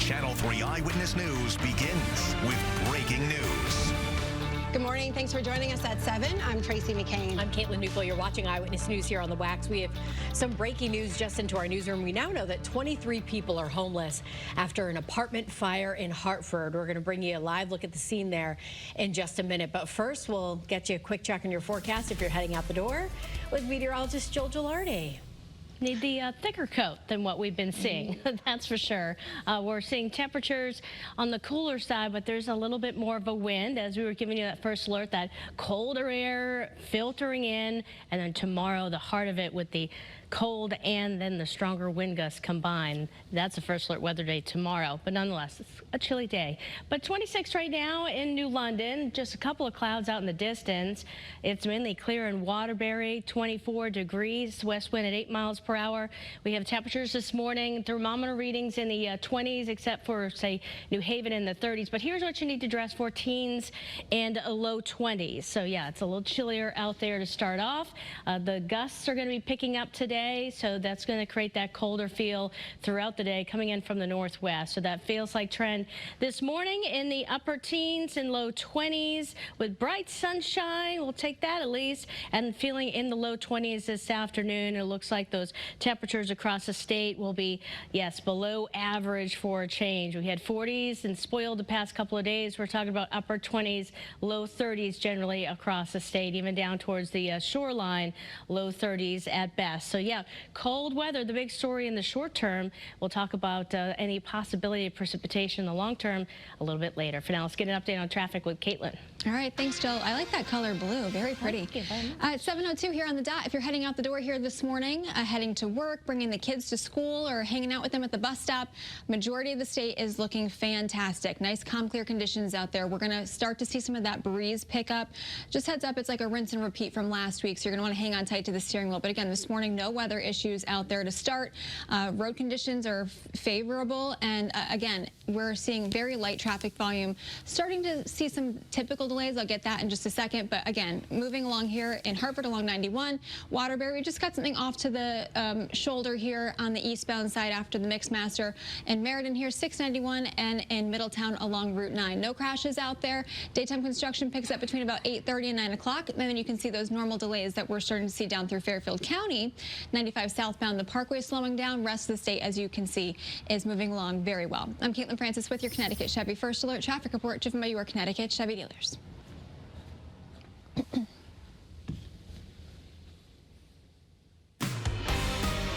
Channel 3 Eyewitness News begins with breaking news. Good morning. Thanks for joining us at 7. I'm Tracey McCain. I'm Nuclo. You're watching Eyewitness News here on the Wax. We have some breaking news just into our newsroom. We now know that 23 people are homeless after an apartment fire in Hartford. We're going to bring you a live look at the scene there in just a minute. But first, we'll get you a quick check on your forecast if you're heading out the door with meteorologist Gilardi. Need the thicker coat than what we've been seeing, that's for sure. We're seeing temperatures on the cooler side, but there's a little bit more of a wind as we were giving you that first alert, that colder air filtering in, and then tomorrow the heart of it with the cold and then the stronger wind gusts combined. That's the first alert weather day tomorrow, but nonetheless, it's a chilly day. But 26 right now in New London, just a couple of clouds out in the distance. It's mainly clear in Waterbury, 24 degrees, west wind at 8 miles per hour. We have temperatures this morning, thermometer readings in the 20s, except for, say, New Haven in the 30s. But here's what you need to dress for: teens and a low 20s. So yeah, it's a little chillier out there to start off. The gusts are going to be picking up today, so that's going to create that colder feel throughout the day coming in from the northwest. So that feels like trend this morning in the upper teens and low 20s with bright sunshine. We'll take that at least. And feeling in the low 20s this afternoon. It looks like those temperatures across the state will be, yes, below average for a change. We had 40s and spoiled the past couple of days. We're talking about upper 20s, low 30s generally across the state, even down towards the shoreline, low 30s at best. So yeah, cold weather, the big story in the short term. We'll talk about any possibility of precipitation in the long term a little bit later. For now, let's get an update on traffic with Caitlin. All right, thanks, Jill. I like that color blue. Very pretty. At 7:02 here on the dot. If you're heading out the door here this morning, heading to work, bringing the kids to school, or hanging out with them at the bus stop, majority of the state is looking fantastic. Nice, calm, clear conditions out there. We're going to start to see some of that breeze pick up. Just heads up, it's like a rinse and repeat from last week, so you're going to want to hang on tight to the steering wheel. But again, this morning, no weather issues out there to start. Road conditions are favorable, and again, we're seeing very light traffic volume. Starting to see some typical delays. I'll get that in just a second. But again, moving along here in Hartford along 91, Waterbury, we just got something off to the shoulder here on the eastbound side after the Mixmaster. And Meriden here, 691, and in Middletown along Route 9. No crashes out there. Daytime construction picks up between about 8:30 and 9 o'clock. And then you can see those normal delays that we're starting to see down through Fairfield County. 95 southbound, the Parkway slowing down. Rest of the state, as you can see, is moving along very well. I'm Caitlin Francis with your Connecticut Chevy First Alert traffic report, driven by your Connecticut Chevy dealers.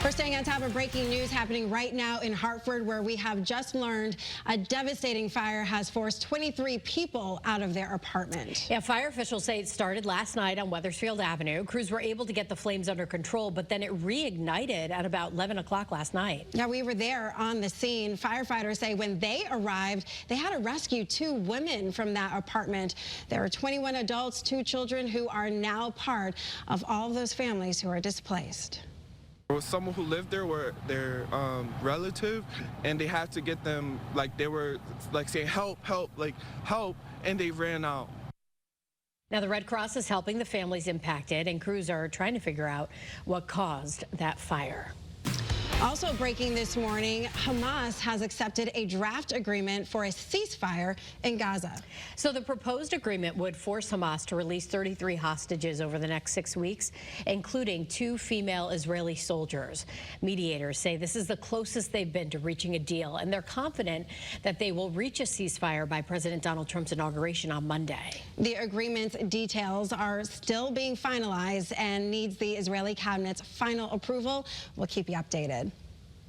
We're staying on top of breaking news happening right now in Hartford, where we have just learned a devastating fire has forced 23 people out of their apartment. Yeah, fire officials say it started last night on Wethersfield Avenue. Crews were able to get the flames under control, but then it reignited at about 11 o'clock last night. Yeah, we were there on the scene. Firefighters say when they arrived, they had to rescue 2 women from that apartment. There are 21 adults, 2 children who are now part of all of those families who are displaced. There was someone who lived there, were their relative, and they had to get them, like they were like saying help, help, like help, and they ran out. Now the Red Cross is helping the families impacted, and crews are trying to figure out what caused that fire. Also breaking this morning, Hamas has accepted a draft agreement for a ceasefire in Gaza. So the proposed agreement would force Hamas to release 33 hostages over the next 6 weeks, including 2 female Israeli soldiers. Mediators say this is the closest they've been to reaching a deal, and they're confident that they will reach a ceasefire by President Donald Trump's inauguration on Monday. The agreement's details are still being finalized and needs the Israeli cabinet's final approval. We'll keep you updated.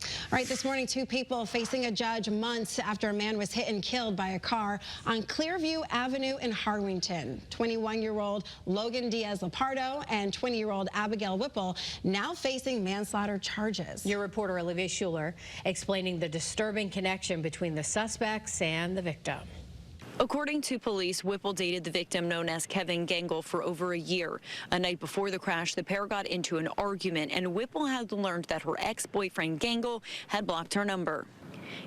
All right, this morning, 2 people facing a judge months after a man was hit and killed by a car on Clearview Avenue in Harwington. 21-year-old Logan Diaz-Lepardo and 20-year-old Abigail Whipple now facing manslaughter charges. Your reporter Olivia Schuler explaining the disturbing connection between the suspects and the victim. According to police, Whipple dated the victim known as Kevin Gangle for over a year. A night before the crash, the pair got into an argument, and Whipple had learned that her ex-boyfriend Gangle had blocked her number.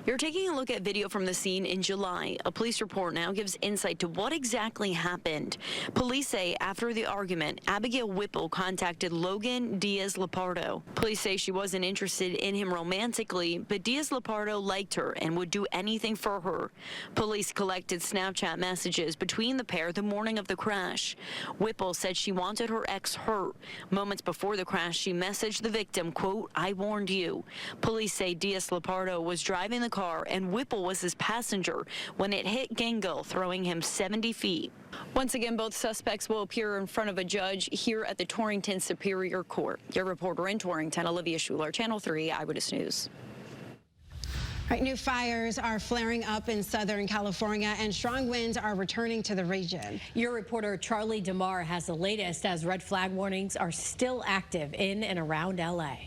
You're taking a look at video from the scene in July. A police report now gives insight to what exactly happened. Police say after the argument, Abigail Whipple contacted Logan Diaz-Lepardo. Police say she wasn't interested in him romantically, but Diaz-Lepardo liked her and would do anything for her. Police collected Snapchat messages between the pair the morning of the crash. Whipple said she wanted her ex hurt. Moments before the crash, she messaged the victim, quote, "I warned you." Police say Diaz-Lepardo was driving the car and Whipple was his passenger when it hit Gangle, throwing him 70 feet. Once again, both suspects will appear in front of a judge here at the Torrington Superior Court. Your reporter in Torrington, Olivia Schuler, Channel 3 Eyewitness News. Right, new fires are flaring up in Southern California and strong winds are returning to the region. Your reporter Charlie DeMar has the latest as red flag warnings are still active in and around LA.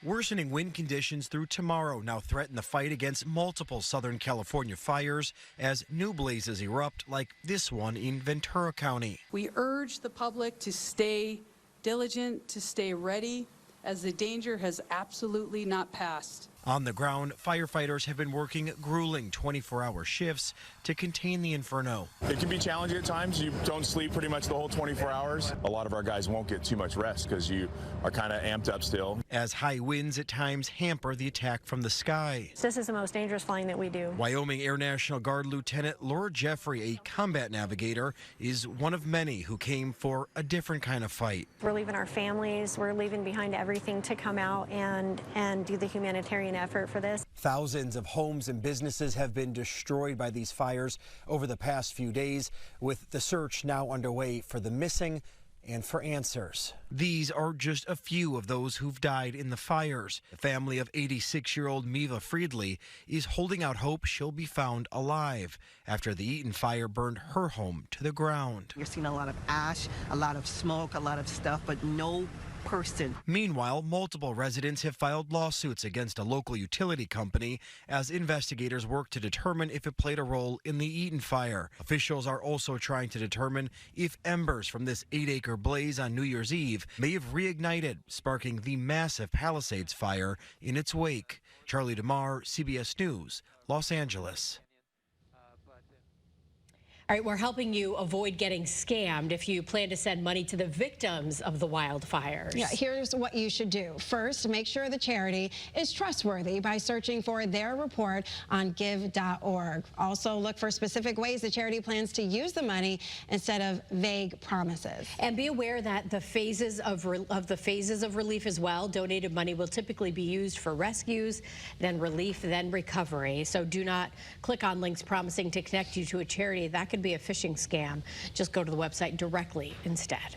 Worsening wind conditions through tomorrow now threaten the fight against multiple Southern California fires as new blazes erupt like this one in Ventura County. We urge the public to stay diligent, to stay ready, as the danger has absolutely not passed. On the ground, firefighters have been working grueling 24-hour shifts to contain the inferno. It can be challenging at times. You don't sleep pretty much the whole 24 hours. A lot of our guys won't get too much rest because you are kind of amped up still. As high winds at times hamper the attack from the sky. This is the most dangerous flying that we do. Wyoming Air National Guard Lieutenant Laura Jeffrey, a combat navigator, is one of many who came for a different kind of fight. We're leaving our families. We're leaving behind everything to come out and do the humanitarian effort for this. Thousands of homes and businesses have been destroyed by these fires over the past few days, with the search now underway for the missing and for answers. These are just a few of those who've died in the fires. The family of 86-year-old Miva Friedley is holding out hope she'll be found alive after the Eaton fire burned her home to the ground. You're seeing a lot of ash, a lot of smoke, a lot of stuff, but no person. Meanwhile, multiple residents have filed lawsuits against a local utility company as investigators work to determine if it played a role in the Eaton fire. Officials are also trying to determine if embers from this 8-acre blaze on New Year's Eve may have reignited, sparking the massive Palisades fire in its wake. Charlie DeMar, CBS News, Los Angeles. All right, we're helping you avoid getting scammed if you plan to send money to the victims of the wildfires. Yeah, here's what you should do. First, make sure the charity is trustworthy by searching for their report on give.org. Also, look for specific ways the charity plans to use the money instead of vague promises. And be aware that the phases of relief as well. Donated money will typically be used for rescues, then relief, then recovery. So do not click on links promising to connect you to a charity. That could be a phishing scam. Just go to the website directly instead.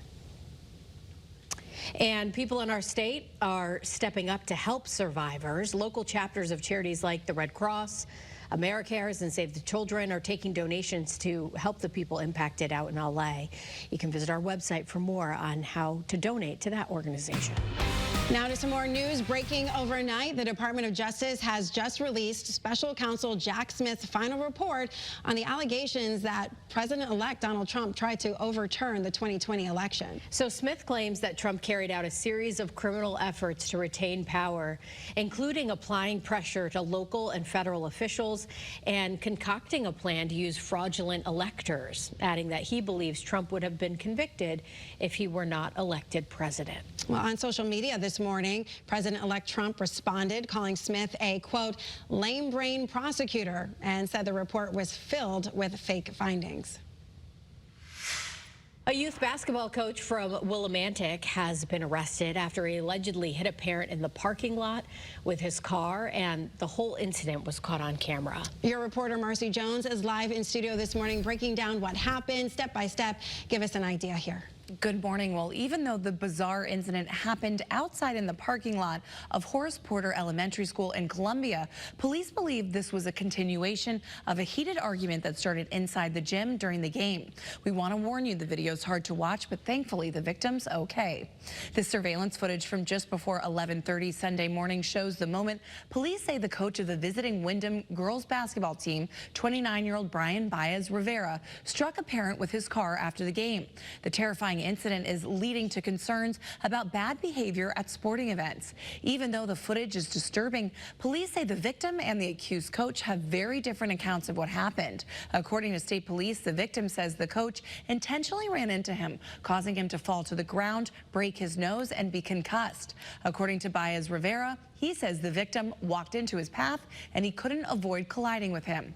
And people in our state are stepping up to help survivors. Local chapters of charities like the Red Cross, AmeriCares, and Save the Children are taking donations to help the people impacted out in LA. You can visit our website for more on how to donate to that organization. Now to some more news breaking overnight. The Department of Justice has just released Special Counsel Jack Smith's final report on the allegations that President-elect Donald Trump tried to overturn the 2020 election. So Smith claims that Trump carried out a series of criminal efforts to retain power, including applying pressure to local and federal officials and concocting a plan to use fraudulent electors, adding that he believes Trump would have been convicted if he were not elected president. Well, on social media this morning, President-elect Trump responded, calling Smith a, quote, lame brain prosecutor, and said the report was filled with fake findings. A youth basketball coach from Willimantic has been arrested after he allegedly hit a parent in the parking lot with his car, and the whole incident was caught on camera. Your reporter Marcy Jones is live in studio this morning breaking down what happened step by step. Give us an idea here. Good morning. Well, even though the bizarre incident happened outside in the parking lot of Horace Porter Elementary School in Columbia, police believe this was a continuation of a heated argument that started inside the gym during the game. We want to warn you, the video is hard to watch, but thankfully the victim's okay. This surveillance footage from just before 11:30 Sunday morning shows the moment police say the coach of the visiting Wyndham girls basketball team, 29-year-old Brian Baez Rivera, struck a parent with his car after the game. The terrifying horrifying incident is leading to concerns about bad behavior at sporting events. Even though the footage is disturbing, police say the victim and the accused coach have very different accounts of what happened. According to state police, the victim says the coach intentionally ran into him, causing him to fall to the ground, break his nose, and be concussed. According to Baez Rivera, he says the victim walked into his path and he couldn't avoid colliding with him.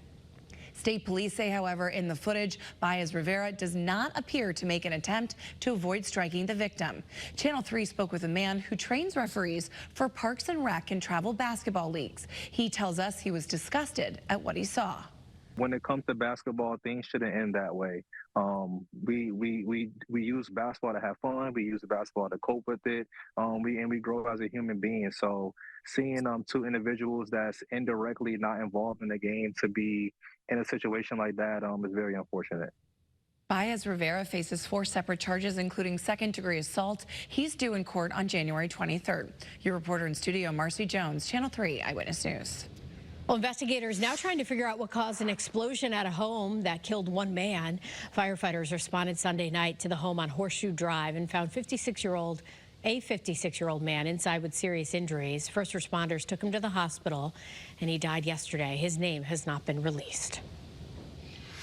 State police say, however, in the footage, Baez Rivera does not appear to make an attempt to avoid striking the victim. Channel 3 spoke with a man who trains referees for Parks and Rec and travel basketball leagues. He tells us he was disgusted at what he saw. When it comes to basketball, things shouldn't end that way. We use basketball to have fun. We use basketball to cope with it. We grow as a human being. So seeing two individuals that's indirectly not involved in the game to be in a situation like that is very unfortunate. Baez Rivera faces 4 separate charges, including second-degree assault. He's due in court on January 23rd. Your reporter in studio, Marcy Jones, Channel 3 Eyewitness News. Well, investigators now trying to figure out what caused an explosion at a home that killed 1 man. Firefighters responded Sunday night to the home on Horseshoe Drive and found a 56-year-old man inside with serious injuries. First responders took him to the hospital, and he died yesterday. His name has not been released.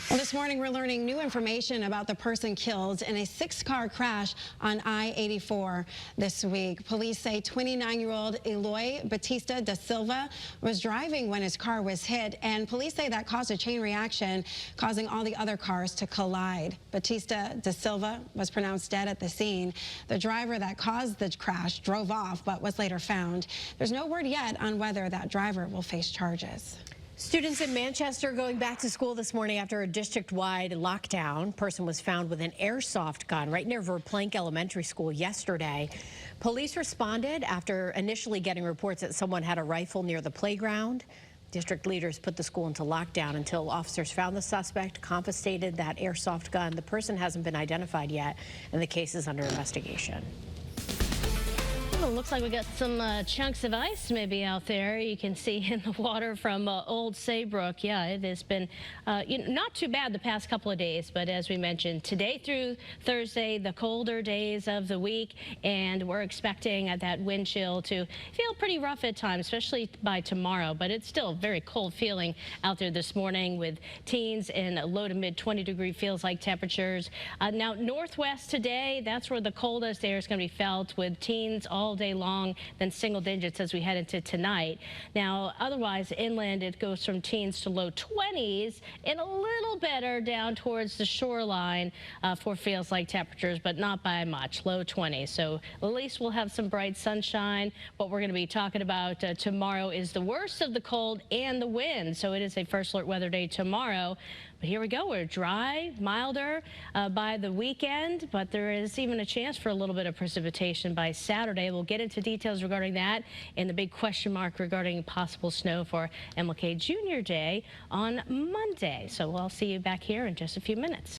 Well, this morning, we're learning new information about the person killed in a 6-car crash on I-84 this week. Police say 29-year-old Eloy Batista da Silva was driving when his car was hit, and police say that caused a chain reaction, causing all the other cars to collide. Batista da Silva was pronounced dead at the scene. The driver that caused the crash drove off, but was later found. There's no word yet on whether that driver will face charges. Students in Manchester going back to school this morning after a district-wide lockdown. Person was found with an airsoft gun right near Verplank Elementary School yesterday. Police responded after initially getting reports that someone had a rifle near the playground. District leaders put the school into lockdown until officers found the suspect, confiscated that airsoft gun. The person hasn't been identified yet, and the case is under investigation. Well, it looks like we got some chunks of ice maybe out there. You can see in the water from Old Saybrook. Yeah, it has been not too bad the past couple of days, but as we mentioned, today through Thursday, the colder days of the week, and we're expecting that wind chill to feel pretty rough at times, especially by tomorrow, but it's still a very cold feeling out there this morning with teens in low to mid 20-degree feels like temperatures. Now, northwest today, that's where the coldest air is going to be felt with teens all day long, then single digits as we head into tonight. Now, otherwise, inland, it goes from teens to low 20s and a little better down towards the shoreline for feels like temperatures, but not by much, low 20s. So at least we'll have some bright sunshine. What we're going to be talking about tomorrow is the worst of the cold and the wind. So it is a first alert weather day tomorrow. But here we go. We're dry, milder by the weekend, but there is even a chance for a little bit of precipitation by Saturday. We'll get into details regarding that and the big question mark regarding possible snow for MLK Junior Day on Monday. So we'll see you back here in just a few minutes.